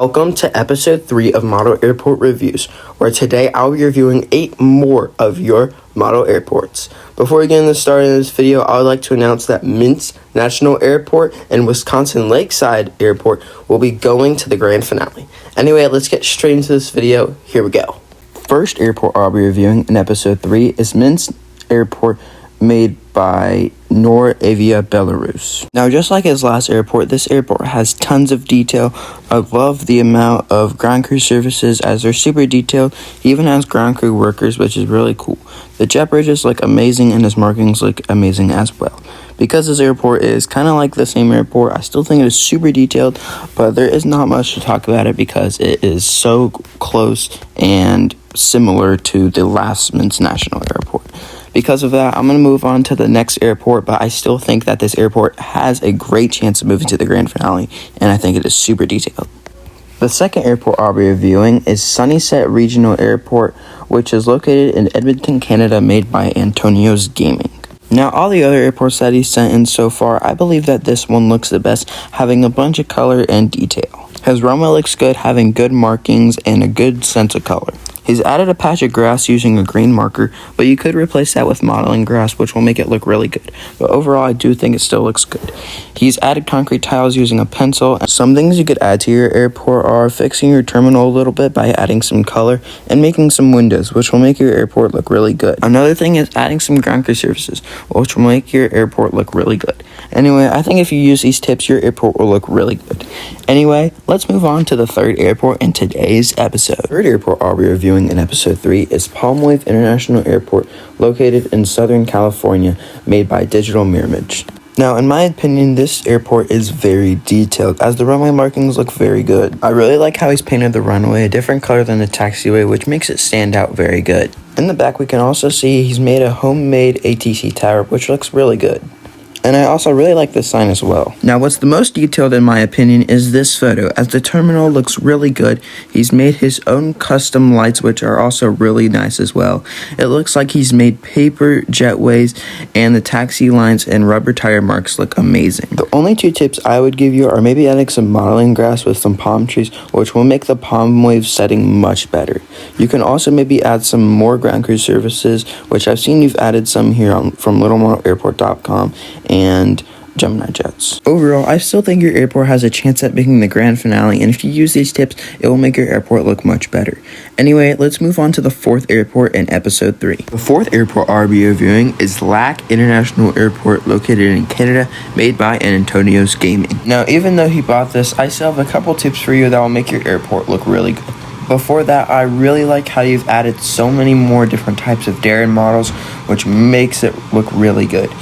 Welcome to episode 3 of Model Airport Reviews, where today I'll be reviewing 8 more of your model airports. Before we get into started in this video, I would like to announce that Mintz National Airport and Wisconsin Lakeside Airport will be going to the grand finale. Anyway, let's get straight into this video. Here we go. First airport I'll be reviewing in episode 3 is Minsk Airport, made by Noravia, Belarus. Now, just like his last airport, this airport has tons of detail. I love the amount of ground crew services as they're super detailed. He even has ground crew workers, which is really cool. The jet bridges look amazing and his markings look amazing as well. Because this airport is kind of like the same airport, I still think it is super detailed, but there is not much to talk about it because it is so close and similar to the last Minsk National Airport. Because of that, I'm going to move on to the next airport, but I still think that this airport has a great chance of moving to the grand finale, and I think it is super detailed. The second airport I'll be reviewing is Sunnyside Regional Airport, which is located in Edmonton, Canada, made by Antonio's Gaming. Now, all the other airports that he's sent in so far, I believe that this one looks the best, having a bunch of color and detail. His runway looks good, having good markings and a good sense of color. He's added a patch of grass using a green marker, but you could replace that with modeling grass, which will make it look really good. But overall, I do think it still looks good. He's added concrete tiles using a pencil. Some things you could add to your airport are fixing your terminal a little bit by adding some color and making some windows, which will make your airport look really good. Another thing is adding some ground crew services, which will make your airport look really good. Anyway, I think if you use these tips, your airport will look really good. Anyway, let's move on to the third airport in today's episode. The third airport I'll be reviewing in episode 3 is Palm Wave International Airport, located in Southern California, made by Digital Mirage. Now, in my opinion, this airport is very detailed, as the runway markings look very good. I really like how he's painted the runway a different color than the taxiway, which makes it stand out very good. In the back, we can also see he's made a homemade ATC tower, which looks really good. And I also really like this sign as well. Now, what's the most detailed in my opinion is this photo, as the terminal looks really good. He's made his own custom lights, which are also really nice as well. It looks like he's made paper jetways, and the taxi lines and rubber tire marks look amazing. The only 2 tips I would give you are maybe adding some modeling grass with some palm trees, which will make the Palm Wave setting much better. You can also maybe add some more ground crew services, which I've seen you've added some here from littlemodelairport.com and Gemini Jets. Overall, I still think your airport has a chance at making the grand finale, and if you use these tips, it will make your airport look much better. Anyway, let's move on to the fourth airport in episode 3. The fourth airport I'll be reviewing is Lac International Airport, located in Canada, made by Antonio's Gaming. Now, even though he bought this, I still have a couple tips for you that will make your airport look really good. Before that, I really like how you've added so many more different types of Darren models, which makes it look really good.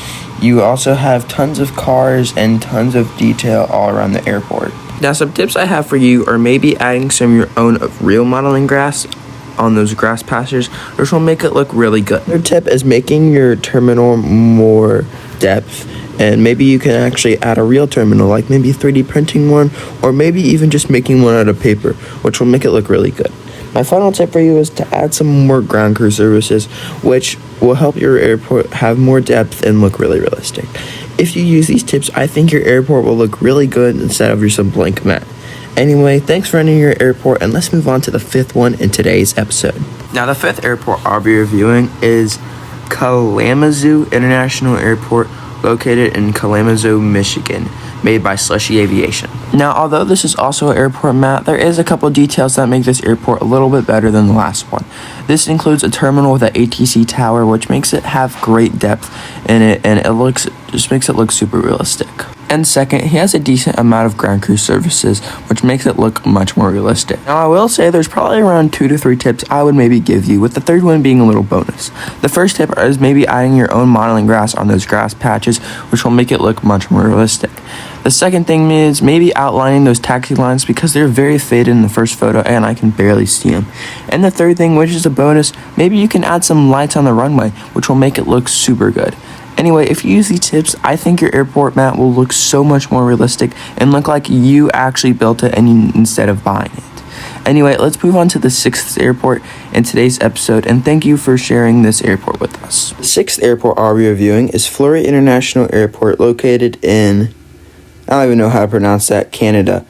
You also have tons of cars and tons of detail all around the airport. Now, some tips I have for you are maybe adding some of your own real modeling grass on those grass pastures, which will make it look really good. Another tip is making your terminal more depth, and maybe you can actually add a real terminal, like maybe 3D printing one, or maybe even just making one out of paper, which will make it look really good. My final tip for you is to add some more ground crew services, which will help your airport have more depth and look really realistic. If you use these tips, I think your airport will look really good instead of just a blank mat. Anyway, thanks for entering your airport, and let's move on to the 5th one in today's episode. Now, the 5th airport I'll be reviewing is Kalamazoo International Airport, located in Kalamazoo, Michigan, made by Slushy Aviation. Now, although this is also an airport map, there is a couple details that make this airport a little bit better than the last one. This includes a terminal with an ATC tower, which makes it have great depth in it, and just makes it look super realistic. And second, he has a decent amount of ground crew services, which makes it look much more realistic. Now, I will say there's probably around 2 to 3 tips I would maybe give you, with the third one being a little bonus. The first tip is maybe adding your own modeling grass on those grass patches, which will make it look much more realistic. The second thing is maybe outlining those taxi lines, because they're very faded in the first photo and I can barely see them. And the third thing, which is a bonus, maybe you can add some lights on the runway, which will make it look super good. Anyway, if you use these tips, I think your airport map will look so much more realistic and look like you actually built it instead of buying it. Anyway, let's move on to the 6th airport in today's episode, and thank you for sharing this airport with us. The 6th airport I'll be reviewing is Fleury International Airport, located in, I don't even know how to pronounce that, Canada,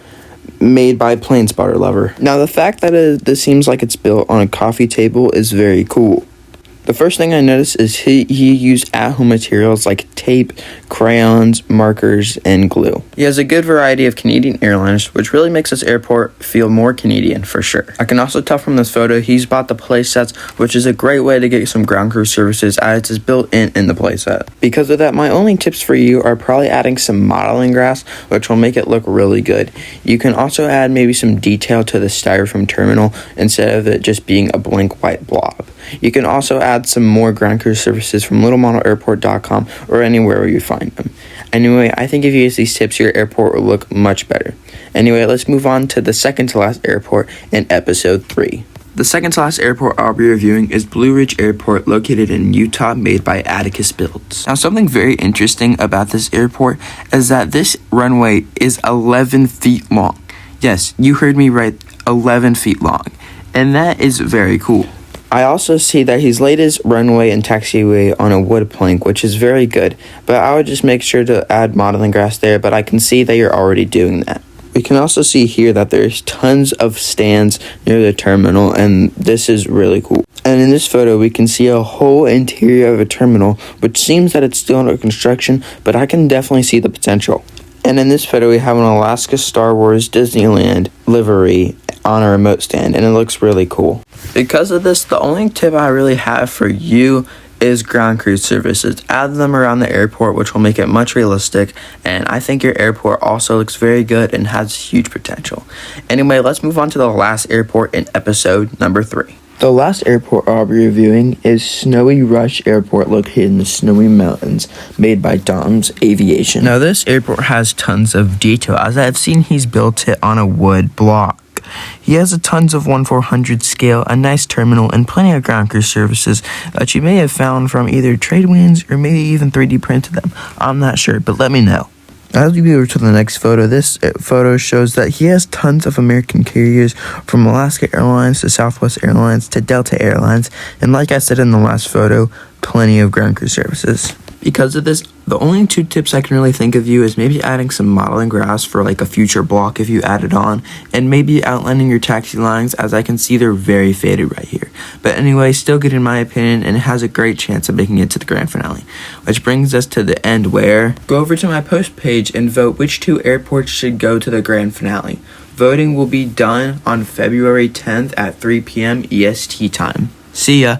made by Plane Spotter Lover. Now, the fact that this seems like it's built on a coffee table is very cool. The first thing I noticed is he used at-home materials like tape, crayons, markers, and glue. He has a good variety of Canadian airliners, which really makes this airport feel more Canadian for sure. I can also tell from this photo he's bought the playsets, which is a great way to get some ground crew services as it's built in the playset. Because of that, my only tips for you are probably adding some modeling grass, which will make it look really good. You can also add maybe some detail to the styrofoam terminal instead of it just being a blank white blob. You can also add some more ground crew services from littlemodelairport.com or anywhere where you find them. Anyway, I think if you use these tips, your airport will look much better. Anyway, let's move on to the second to last airport in episode 3. The second to last airport I'll be reviewing is Blue Ridge Airport, located in Utah, made by Atticus Builds. Now, something very interesting about this airport is that this runway is 11 feet long. Yes, you heard me right, 11 feet long. And that is very cool. I also see that he's laid his runway and taxiway on a wood plank, which is very good, but I would just make sure to add modeling grass there, but I can see that you're already doing that. We can also see here that there's tons of stands near the terminal, and this is really cool. And in this photo, we can see a whole interior of a terminal, which seems that it's still under construction, but I can definitely see the potential. And in this photo, we have an Alaska Star Wars Disneyland livery on a remote stand, and it looks really cool. Because of this, the only tip I really have for you is ground crew services. Add them around the airport, which will make it much realistic, and I think your airport also looks very good and has huge potential. Anyway, let's move on to the last airport in episode number 3. The last airport I'll be reviewing is Snowy Rush Airport, located in the Snowy Mountains, made by Dom's Aviation. Now, this airport has tons of detail. As I've seen, he's built it on a wood block. He has a tons of 1/400 scale, a nice terminal, and plenty of ground crew services that you may have found from either trade winds or maybe even 3D printed them. I'm not sure, but let me know. As we move to the next photo, this photo shows that he has tons of American carriers, from Alaska Airlines to Southwest Airlines to Delta Airlines, and like I said in the last photo, plenty of ground crew services. Because of this, the only 2 tips I can really think of you is maybe adding some modeling grass for like a future block if you add it on, and maybe outlining your taxi lines, as I can see they're very faded right here. But anyway, still good in my opinion, and it has a great chance of making it to the grand finale. Which brings us to the end where, go over to my post page and vote which 2 airports should go to the grand finale. Voting will be done on February 10th at 3 p.m. EST time. See ya!